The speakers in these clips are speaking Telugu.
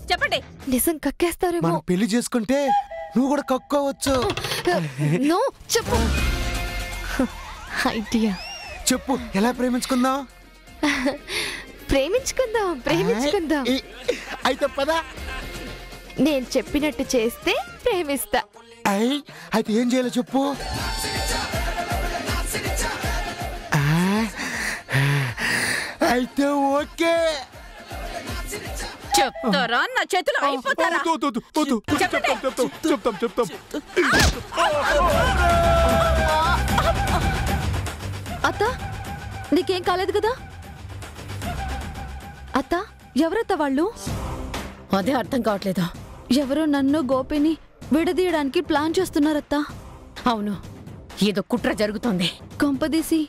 చెప్పండి. నిజం కక్కేస్తారేమో. మనం పెళ్లి చేసుకుంటే నువ్వు కూడా కక్కోవచ్చు. నో చెప్పు. ఐడియా చెప్పు, ఎలా ప్రేమించుకుందాం? ప్రేమించుకుందాం. అయితే పదా, నేను చెప్పినట్టు చేస్తే ప్రేమిస్తా. అయితే ఏం చేయాలో చెప్పు. అయితే ఓకే. చెప్తారా? నా చేతులు అయిపోతారా? చెప్తాం. అత్త, నీకేం కాలేదు కదా? అత్త, ఎవరత్త వాళ్ళు? అదే అర్థం కావట్లేదు. ఎవరో నన్ను గోపిని విడదీయడానికి ప్లాన్ చేస్తున్నారత్తా. అవును, ఏదో కుట్ర జరుగుతోంది. కొంపదీసి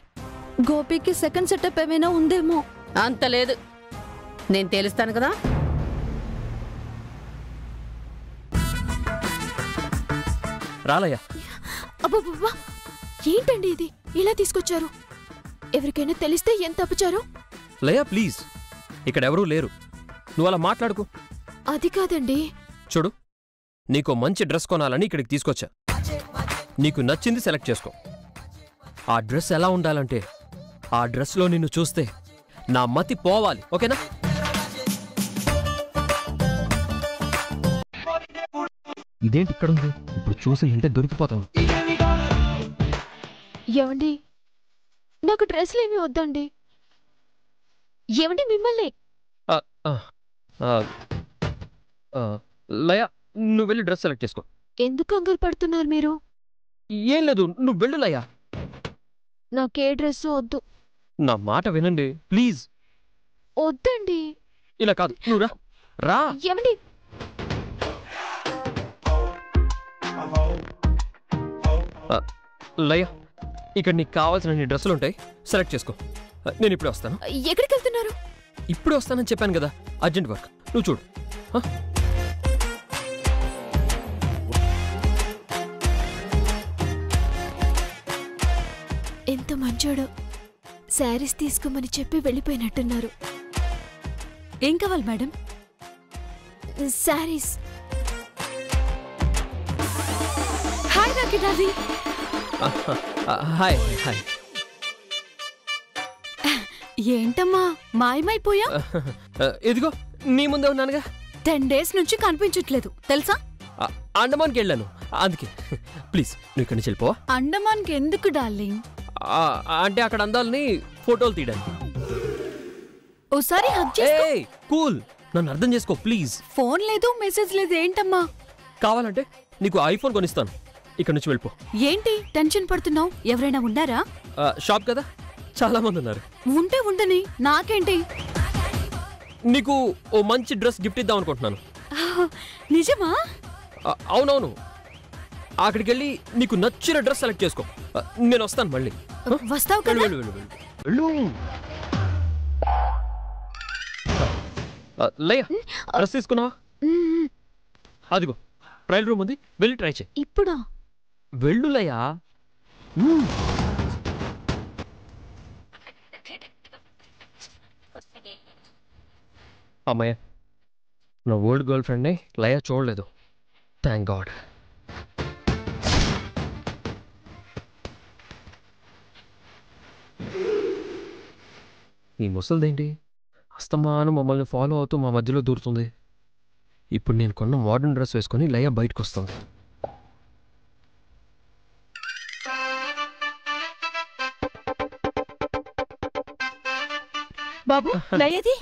గోపికి సెకండ్ సెటప్ ఏమైనా ఉందేమో. అంత లేదు, నేను తెలుస్తాను కదా. రాలయ్యా. అబ్బబ్బబ్బా, ఏంటండి ఇది ఇలా తీసుకొచ్చారు? ఎవరికైనా తెలిస్తే ఎంత అపచారం. లయా ప్లీజ్, ఇక్కడ ఎవరూ లేరు, నువ్వు అలా మాట్లాడుకో. అది కాదండి. చూడు, నీకు మంచి డ్రెస్ కొనాలని ఇక్కడికి తీసుకొచ్చా. నీకు నచ్చింది సెలెక్ట్ చేసుకో. ఆ డ్రెస్ ఎలా ఉండాలంటే ఆ డ్రెస్లో నిన్ను చూస్తే నా మతి పోవాలి, ఓకేనా? ఇదేంటి ఇక్కడ ఉంది? ఇప్పుడు చూసి ఇంటే దొరికిపోతావు. ఏమండి, నాకు డ్రెస్లు ఏమి వద్దండి. ఏమండి మిమ్మల్ని. లయా, నువ్వు వెళ్ళి డ్రెస్ సెలెక్ట్ చేసుకో. ఎందుకు కంగారు పడుతున్నారు మీరు? ఏం లేదు, నువ్వు వెళ్ళు లయా. నాకే డ్రెస్ వద్దు. నా మాట వినండి ప్లీజ్. వద్దండి. ఇలా కాదు, నువ్వు రా రా. ఏమండి, లయ, ఇక్కడ నీకు కావాల్సిన నీ డ్రెస్సులు ఉంటాయి, సెలెక్ట్ చేసుకో. నేను ఇప్పుడే వస్తాను. ఎక్కడికి వెళ్తున్నారు? ఇప్పుడే వస్తానని చెప్పాను కదా, అర్జెంట్ వర్క్. నువ్వు చూడు. ఎంత మంచోడో. శారీస్ తీసుకోమని చెప్పి వెళ్ళిపోయినట్టున్నారు. ఏం కావాలి మేడం? శారీస్. హాయ్ రాకిడాది. Hi hi. ఏంటమ్మా మాయమైపోయా? ఇదిగో నీ ముందే ఉన్నానుగా. 10 days నుంచి కనిపించట్లేదు తెలుసా? అండమాన్కి వెళ్ళాను, అందుకే. ప్లీజ్ నువ్వు ఇక్కడి నుంచి వెళ్ళిపోవా. అండమాన్కి ఎందుకు డార్లింగ్? అంటే అక్కడ అందాలని ఫోటోలు తీయడానికి. ఓసారి హగ్ చేసుకో. కూల్, నన్ను అర్థం చేసుకో ప్లీజ్. ఫోన్ లేదు, మెసేజ్ లేదు, ఏంటమ్మా? కావాలంటే నీకు ఐఫోన్ కొనిస్తాను. ఇక్కడ నుంచి వెళ్ళిపో. ఏంటి టెన్షన్ పడుతున్నావు? ఎవరైనా ఉన్నారా? షాప్ కదా, చాలా మంది ఉన్నారు. ఉంటే ఉండని, నాకేంటి. నీకు ఓ మంచి డ్రెస్ గిఫ్ట్ ఇద్దాం అనుకుంటున్నాను. నిజమా? అవునవును. అక్కడికి వెళ్ళి నీకు నచ్చిన డ్రెస్ సెలెక్ట్ చేసుకో. నేను వస్తాను మళ్ళీ. వస్తావు కదా? లయ, డ్రెస్ తీసుకున్నావా? అదిగో ట్రయల్ రూమ్ ఉంది, వెళ్ళి ట్రై చేయి. ఇప్పుడా? వెళ్ళు లయా. అమ్మాయ, నా ఓల్డ్ గర్ల్ ఫ్రెండ్ని లయా చూడలేదు. Thank God. ఈ ముసలిదేంటి అస్తమానం మమ్మల్ని ఫాలో అవుతూ మా మధ్యలో దూరుతుంది. ఇప్పుడు నేను కొన్న మోడర్న్ డ్రెస్ వేసుకొని లయ బయటకు వస్తుంది. బాబు లయది?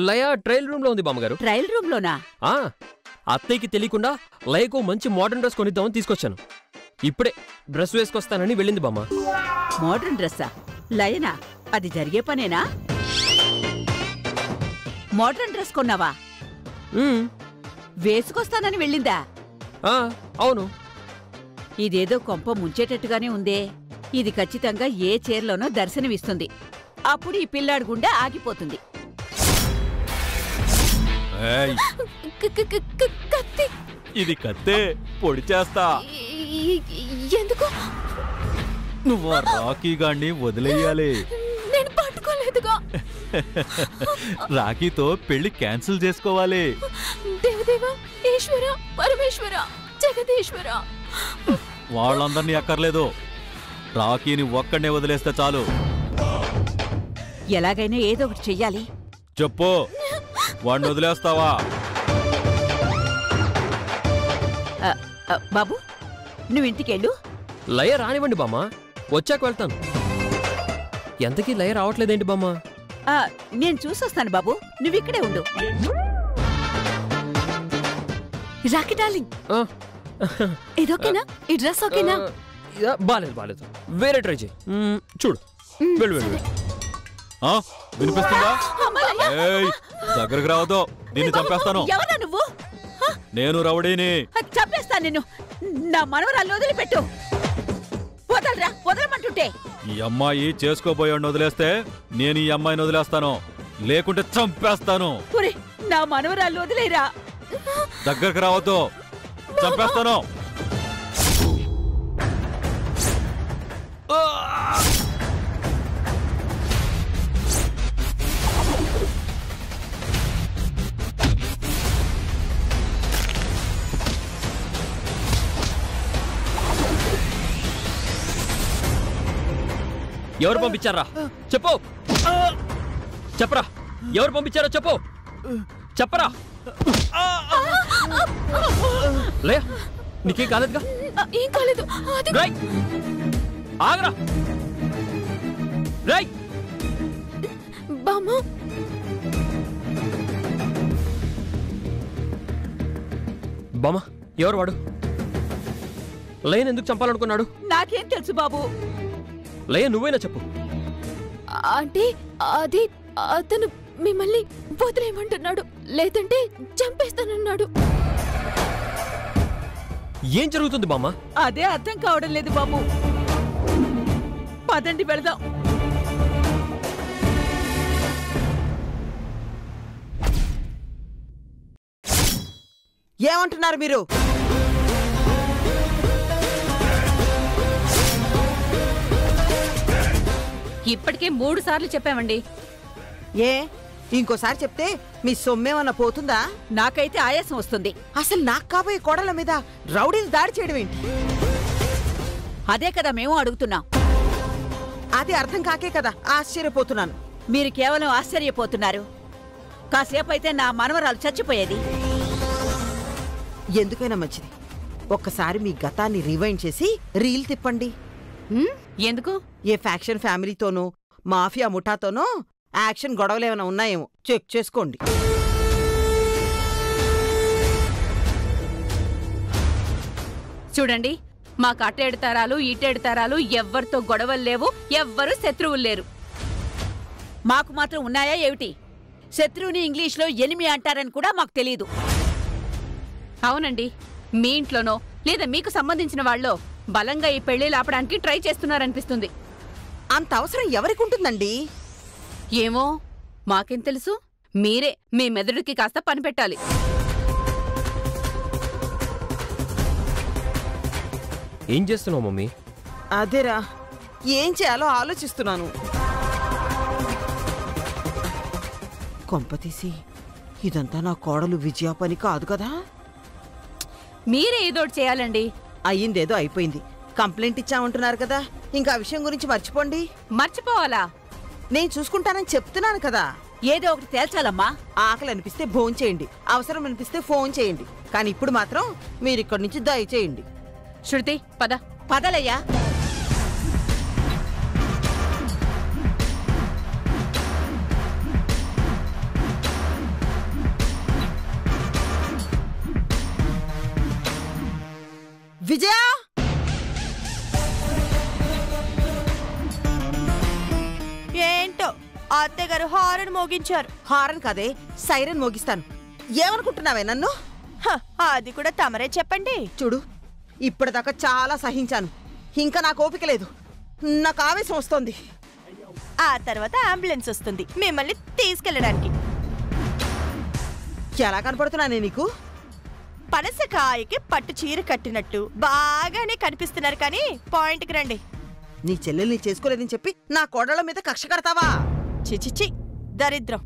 లయ ట్రయల్ రూమ్ లో ఉంది బామ్మగారు. ట్రయల్ రూమ్ లోనా? అత్తయ్యకి తెలియకుండా లయకు మంచి మోడర్న్ డ్రెస్ కొనిద్దామని తీసుకొచ్చాను. ఇప్పుడే డ్రెస్ వేసుకొస్తానని వెళ్ళింది బామ్మ. మోడర్న్ డ్రెస్సా? లయనా? అది జరిగే పనేనా? Modern dress కొన్నావా? వేసుకొస్తానని వెళ్ళిందా? అవును. ఇదేదో కొంప ముంచేటట్టుగానే ఉందే. ఇది ఖచ్చితంగా ఏ చీరలోనో దర్శనమిస్తుంది. అప్పుడు ఈ పిల్లాడి గుండె ఆగిపోతుంది. ఇది కత్తే, పొడి చేస్తా. ఎందుకు? నువ్వు రాకీ గాన్ని వదిలేయాలి. నేను పట్టుకోలేదుగా. రాఖీతో పెళ్లి క్యాన్సిల్ చేసుకోవాలి. దేవదేవ, ఈశ్వర, పరమేశ్వర, జగదీశ్వర. వాళ్ళందరినీ అక్కర్లేదు, రాఖీని ఒక్కడనే వదిలేస్తే చాలు. ఎలాగైనా ఏదో ఒకటి చెయ్యాలి. చెప్పు, వాడిని వదిలేస్తావా? బాబు, నువ్వు ఇంటికెళ్ళు. లయ రానివ్వండి బామ్మ, వచ్చాక వెళ్తాను. ఎంతకీ లయ రావట్లేదేంటి బామ్మ? నేను చూసొస్తాను బాబు, నువ్వు ఇక్కడే ఉండు. రాఖీ డార్లింగ్, ఇదొకేనా? ఈ డ్రెస్ ఓకేనా? బాలేదు, వేరే ట్రై చేయి. చూడు, వెళ్ళు. వినిపిస్తుందా? దగ్గరకు రావద్దు, దీన్ని చంపేస్తాను. ఎవరా నువ్వు? నేను రౌడీని. చంపేస్తాను నిన్ను. నా మనవరాలు వదిలిపెట్టు. వదలరా, వదలమంటుంటే. ఈ అమ్మాయి చేసుకోబోయాడిని వదిలేస్తే నేను ఈ అమ్మాయిని వదిలేస్తాను, లేకుంటే చంపేస్తాను. నా మనవరాలు వదిలేరా. దగ్గరకు రావద్దు, చంపేస్తాను. ఎవరు పంపించారా? చెప్పు, చెప్పరా. ఎవరు పంపించారో చెప్పు, చెప్పరా. లే, నీకేం కాలేదుగా? ఏం కాలేదు. ఆగరా. రై బామ్మ, బామ్మ, ఎవరు వాడు? లయన్ ఎందుకు చంపాలనుకున్నాడు? నాకేం తెలుసు బాబు. లయ, నువ్వైనా చెప్పు. అంటే అది అతను మిమ్మల్ని వదిలేయమంటున్నాడు, లేదంటే చంపేస్తానన్నాడు. ఏం జరుగుతుంది బామ్మ? అదే అర్థం కావడం లేదు బాబు. పదండి వెళదాం. ఏమంటున్నారు మీరు? ఇప్పటికే 3 సార్లు చెప్పామండి. ఏ ఇంకోసారి చెప్తే మీ సొమ్మేమన్నా పోతుందా? నాకైతే ఆయాసం వస్తుంది. అసలు నాకు కాబోయే కోడల మీద రౌడీలు దాడి చేయడం ఏంటి? అదే కదా మేము అడుగుతున్నాం. అది అర్థం కాకే కదా ఆశ్చర్యపోతున్నాను. మీరు కేవలం ఆశ్చర్యపోతున్నారు. కాసేపు అయితే నా మనవరాలు చచ్చిపోయేది. ఎందుకైనా మంచిది, ఒక్కసారి మీ గతాన్ని రివైండ్ చేసి రీల్ తిప్పండి. ఎందుకు? ఏ ఫ్యాక్షన్ ఫ్యామిలీతోనో మాఫియా ముఠాతోనో యాక్షన్ గొడవలేమైనా ఉన్నాయేమో చెక్ చేసుకోండి. చూడండి, మాకు అటేడు తరాలు ఇటేడు తరాలు ఎవ్వరితో గొడవలు లేవు, ఎవ్వరు శత్రువులు లేరు. మాకు మాత్రం ఉన్నాయా ఏమిటి? శత్రువుని ఇంగ్లీష్లో ఎనిమి అంటారని కూడా మాకు తెలీదు. అవునండి, మీ ఇంట్లోనో లేదా మీకు సంబంధించిన వాళ్ళో బలంగా ఈ పెళ్లి ఆపడానికి ట్రై చేస్తున్నారనిపిస్తుంది. అంత అవసరం ఎవరికి ఉంటుందండి? ఏమో, మాకేం తెలుసు. మీరే మీ మెదడుకి కాస్త పని పెట్టాలి. ఏం చేస్తున్నావు మమ్మీ? అదేరా, ఏం చేయాలో ఆలోచిస్తున్నాను. కొంపతీసి ఇదంతా నా కోడలు విజయ పని కాదు కదా? మీరే ఏదోటి చేయాలండి. అయ్యిందేదో అయిపోయింది. కంప్లైంట్ ఇచ్చామంటున్నారు కదా, ఇంకా ఆ విషయం గురించి మర్చిపోండి. మర్చిపోవాలా? నేను చూసుకుంటానని చెప్తున్నాను కదా. ఏదో ఒకటి తేల్చాలమ్మా. ఆకలి అనిపిస్తే ఫోన్ చేయండి, అవసరం అనిపిస్తే ఫోన్ చేయండి, కానీ ఇప్పుడు మాత్రం మీరిక్కడి నుంచి దయచేయండి. శృతి, పద. పదలయ్యా. విజయ, ఏంటో అత్తగారు హారన్ మోగించారు. హారన్ కాదే, సైరన్ మోగిస్తాను. ఏమనుకుంటున్నావే నన్ను? అది కూడా తమరే చెప్పండి. చూడు, ఇప్పటిదాకా చాలా సహించాను, ఇంకా నాకు ఓపిక లేదు. నాకు ఆవేశం వస్తోంది. ఆ తర్వాత అంబులెన్స్ వస్తుంది మిమ్మల్ని తీసుకెళ్ళడానికి. ఎలా కనపడుతున్నానే నీకు? పనసకాయకి పట్టు చీర కట్టినట్టు బాగానే కనిపిస్తున్నారు, కానీ పాయింట్కి రండి. నీ చెల్లెల్ని చేసుకోలేదని చెప్పి నా కోడళ్ళ మీద కక్ష కడతావా? చిచిచి, దరిద్రం.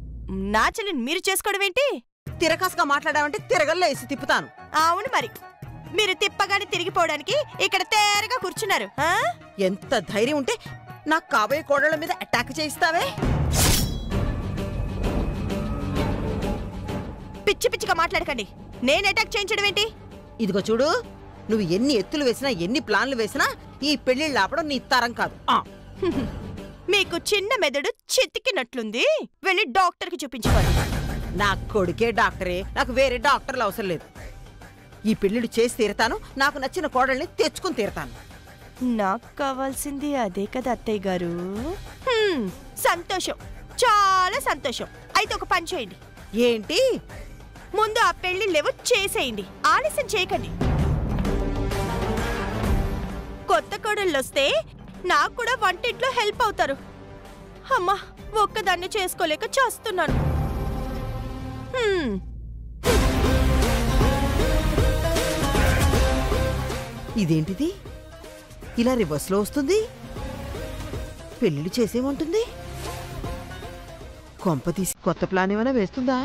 నా చెల్లిని మీరు చేసుకోవడం ఏంటి? తిరకాసుగా మాట్లాడామంటే తిరగల్లో వేసి తిప్పుతాను. అవును మరి, మీరు తిప్పగానే తిరిగిపోవడానికి ఇక్కడ తేరగా కూర్చున్నారు. ఎంత ధైర్యం ఉంటే నాకు కాబోయే కోడళ్ళ మీద అటాక్ చేయిస్తావే? పిచ్చి పిచ్చిగా మాట్లాడకండి. నేను అటాక్ చేయించడం ఏంటి? ఇదిగో చూడు, నువ్వు ఎన్ని ఎత్తులు వేసినా ఎన్ని ప్లాన్లు వేసినా ఈ పెళ్లిళ్ళు ఆపడం నీ తరం కాదు. మీకు చిన్న మెదడు చితికినట్లుంది, వెళ్ళి డాక్టర్కి చూపించుకోండి. నా కొడుకే డాక్టరే, నాకు వేరే డాక్టర్లు అవసరం లేదు. ఈ పెళ్లిళ్ళు చేసి తీరుతాను, నాకు నచ్చిన కోడల్ని తెచ్చుకుని తీరుతాను. నాకు కావాల్సింది అదే కదా అత్తయ్య గారు. సంతోషం, చాలా సంతోషం. అయితే ఒక పని చేయండి. ఏంటి? ముందు ఆ పెళ్లిళ్ళేవో చేసేయండి, ఆలస్యం చేయకండి. కొత్త కోడళ్ళు వస్తే నాకు కూడా వంటింట్లో హెల్ప్ అవుతారు. అమ్మా, ఒక్కదాన్ని చేసుకోలేక చేస్తున్నాను. ఇదేంటిది ఇలా రివర్స్లో వస్తుంది? పెళ్లిళ్ళు చేసేమంటుంది. కొంప తీసి కొత్త ప్లాన్ ఏమైనా వేస్తుందా?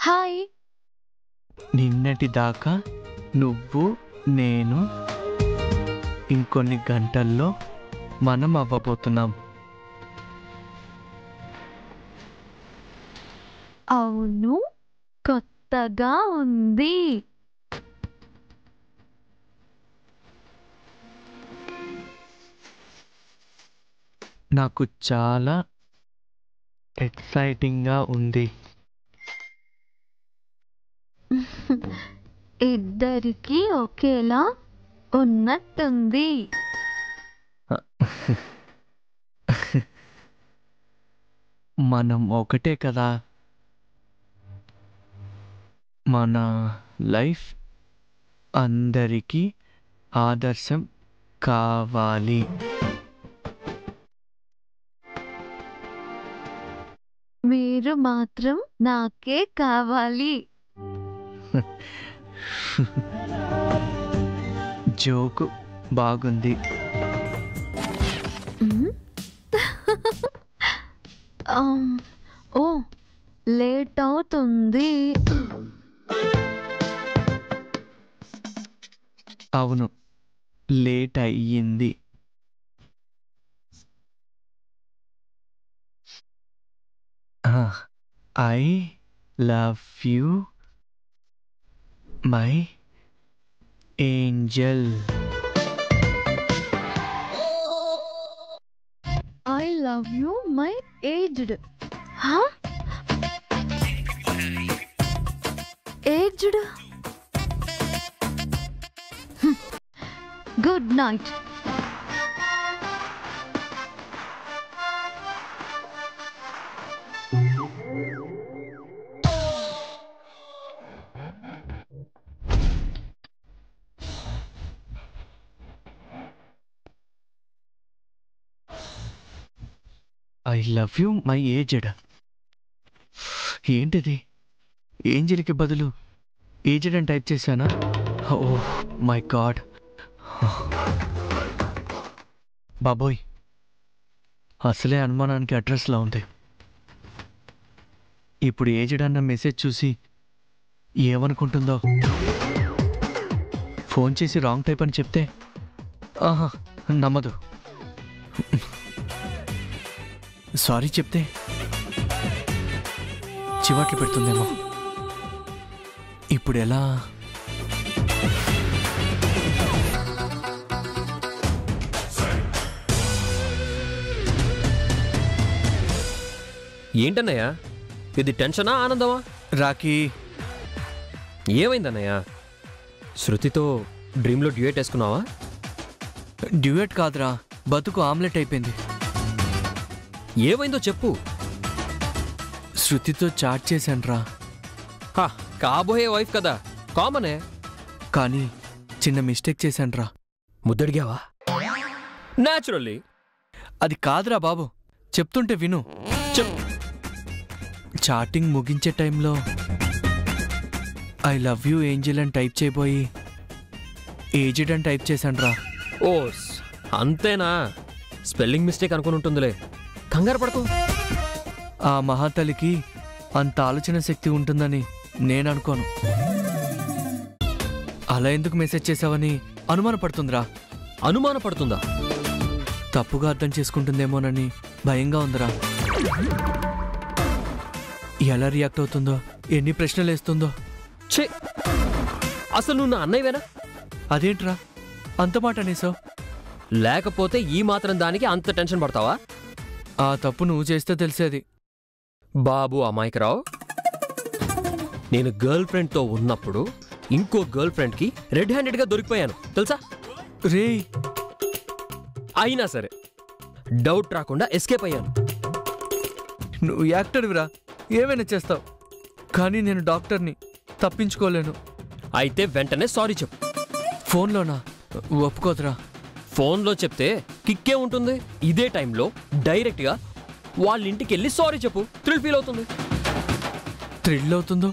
హాయ్. నిన్నటి దాకా నువ్వు నేను, ఇంకొన్ని గంటల్లో మనం అవ్వబోతున్నాం. అవును, కొత్తగా ఉంది. నాకు చాలా ఎక్సైటింగ్గా ఉంది. ఇద్దరికి ఒకేలా ఉన్నట్టుంది. మనం ఒకటే కదా. మన లైఫ్ అందరికీ ఆదర్శం కావాలి. మీరు మాత్రం నాకే కావాలి. జోకు బాగుంది. ఓ, లేట్ అవుతుంది. అవును, లేట్ అయ్యింది. I love you my angel. I love you, my aged. Aged? Good night. I love you my aged. ఏంటిది? ఏంజల్కి బదులు ఏజ్డ్ అని టైప్ చేశానా? Oh my god. బాబోయ్, అసలే అనుమానానికి అడ్రస్లా ఉంది. ఇప్పుడు ఏజ్డ్ అన్న మెసేజ్ చూసి ఏమనుకుంటుందో. ఫోన్ చేసి రాంగ్ టైప్ అని చెప్తే నమ్మదు. సారీ చెప్తే చివాట్లు పెడుతుందేమో. ఇప్పుడు ఎలా? ఏంటన్నయ్యా ఇది? టెన్షనా ఆనందమా? రాకీ, ఏమైందన్నయ్యా? శృతితో డ్రీమ్లో డ్యూయట్ వేసుకున్నావా? డ్యూయట్ కాదురా, బతుకు ఆమ్లెట్ అయిపోయింది. ఏమైందో చెప్పు. శృతితో చాట్ చేశానురా. హా, కాబోయే వైఫ్ కదా, కామనే. కానీ చిన్న మిస్టేక్ చేశానురా. ముద్దడిగావా? న్యాచురల్లీ. అది కాదురా బాబు, చెప్తుంటే విను. చాటింగ్ ముగించే టైంలో ఐ లవ్ యూ ఏంజెల్ అని టైప్ చేయబోయి ఏజెడ్ అని టైప్ చేశానురా. ఓస్, అంతేనా? స్పెల్లింగ్ మిస్టేక్ అనుకుని ఉంటుందిలే, కంగారు పడకు. ఆ మహాతలికి అంత ఆలోచన శక్తి ఉంటుందని నేను అనుకోను. అలా ఎందుకు మెసేజ్ చేసావని అనుమానపడుతుందిరా. అనుమానపడుతుందా? తప్పుగా అర్థం చేసుకుంటుందేమోనని భయంగా ఉందిరా. ఎలా రియాక్ట్ అవుతుందో, ఎన్ని ప్రశ్నలు వేస్తుందో. ఛే, అసలు నువ్వు నా అన్నయ్యవేనా? అదేంట్రా అంత మాట అనేసావు? లేకపోతే ఈ మాత్రం దానికి అంత టెన్షన్ పడతావా? ఆ తప్పు నువ్వు చేస్తే తెలిసేది. బాబు అమాయకరావు, నేను గర్ల్ ఫ్రెండ్తో ఉన్నప్పుడు ఇంకో గర్ల్ ఫ్రెండ్కి రెడ్ హ్యాండెడ్గా దొరికిపోయాను తెలుసా? రే, అయినా సరే డౌట్ రాకుండా ఎస్కేప్ అయ్యాను. నువ్వు యాక్టర్విరా, ఏమైనా చేస్తావు. కానీ నేను డాక్టర్ని, తప్పించుకోలేను. అయితే వెంటనే సారీ చెప్పు. ఫోన్లోనా? ఒప్పుకోదురా. ఫోన్లో చెప్తే కిక్కే ఉంటుంది. ఇదే టైంలో డైరెక్ట్గా వాళ్ళ ఇంటికి వెళ్ళి సారీ చెప్పు, థ్రిల్ ఫీల్ అవుతుంది. థ్రిల్ అవుతుందో,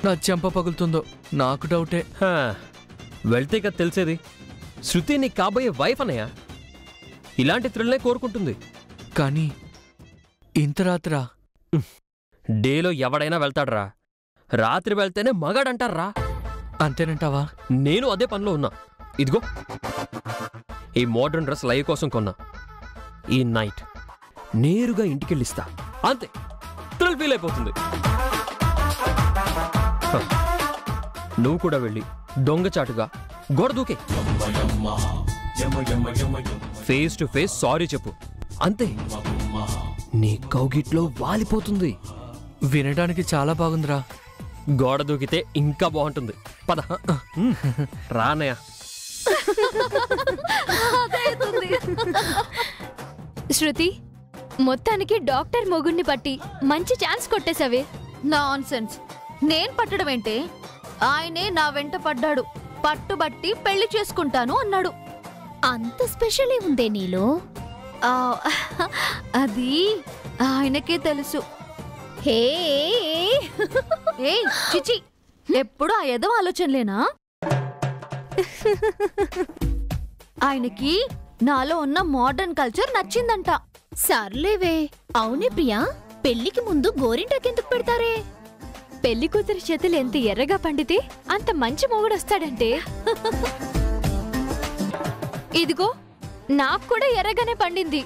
నా చెంప పగులుతుందో నాకు డౌటే. హా, వెళ్తే కదా తెలిసేది. శృతి నీకు కాబోయే వైఫ్ అన్నయ్య, ఇలాంటి థ్రిల్నే కోరుకుంటుంది. కానీ ఇంత రాత్రా? డేలో ఎవడైనా వెళ్తాడ్రా, రాత్రి వెళ్తేనే మగాడంటారా. అంతేనంటావా? నేను అదే పనిలో ఉన్నా. ఇదిగో ఈ మోడర్న్ డ్రెస్ లైవ్ కోసం కొన్నా. ఈ నైట్ నేరుగా ఇంటికెళ్ళిస్తా, అంతే. థ్రిల్ ఫీల్ అయిపోతుంది. హ, నువ్వు కూడా వెళ్ళి దొంగచాటుగా గోడ దూకే, ఫేస్ టు ఫేస్ సారీ చెప్పు, అంతే. నీ కౌగిట్లో వాలిపోతుంది. వినడానికి చాలా బాగుందిరా. గోడ దూకితే ఇంకా బాగుంటుంది. పద. రానయ్య. శృతి, మొత్తానికి డాక్టర్ మొగుణ్ణి పట్టి మంచి ఛాన్స్ కొట్టేశావే. Non sense. నేను పట్టడం ఏంటే? ఆయనే నా వెంట పడ్డాడు, పట్టుబట్టి పెళ్లి చేసుకుంటాను అన్నాడు. అంత స్పెషల్ ఉందే నీలో? అది ఆయనకే తెలుసు. హే, ఏ చిచి, ఎప్పుడు ఆ ఎదవ ఆలోచనలేనా? ఆయనకి నాలో ఉన్న మోడర్న్ కల్చర్ నచ్చిందంట. సర్లేవే. అవునే ప్రియా, పెళ్లికి ముందు గోరింటాకెందుకు పెడతారే? పెళ్లి కూతురి చేతులు ఎంత ఎర్రగా పండితే అంత మంచి మొగుడొస్తాడంటే. ఇదిగో నాకు కూడా ఎర్రగానే పండింది,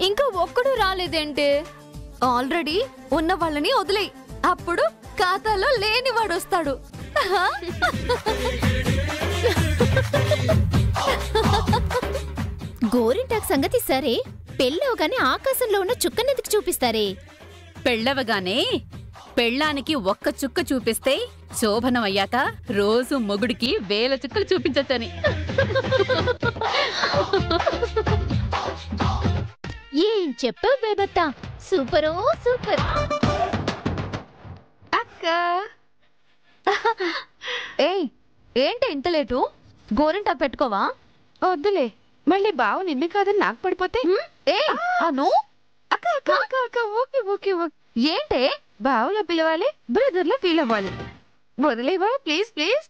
ఇంకా ఒక్కడు రాలేదేంటే? ఆల్రెడీ ఉన్న వాళ్ళని వదిలేయి, అప్పుడు ఖాతాలో లేనివాడు వస్తాడు. గోరింటాక్ సంగతి సరే, పెళ్ళవగానే ఆకాశంలో ఉన్న చుక్కనెందుకు చూపిస్తారే? పెళ్ళవగానే పెళ్ళానికి ఒక్క చుక్క చూపిస్తే శోభనం అయ్యాక రోజు మొగుడికి 1000 చుక్కలు చూపించచ్చని. ఏం చెప్పావు బేబత్తా, సూపరో సూపర్. అక్క, ఏయ్ ఏంటి ఇంత లేటు? గోరింటా పెట్టుకోవా? వద్దులే, మళ్ళీ బావ నిన్ను కాదని నాకు పడిపోతే. ఏయ్ అను, అక్క అక్క అక్క అక్క, ఓకే ఓకే ఓకే. ఏంటే బావలా పిలవాలి, బ్రదర్లా ఫీల్ అవ్వాలి. వదిలేవా ప్లీజ్ ప్లీజ్.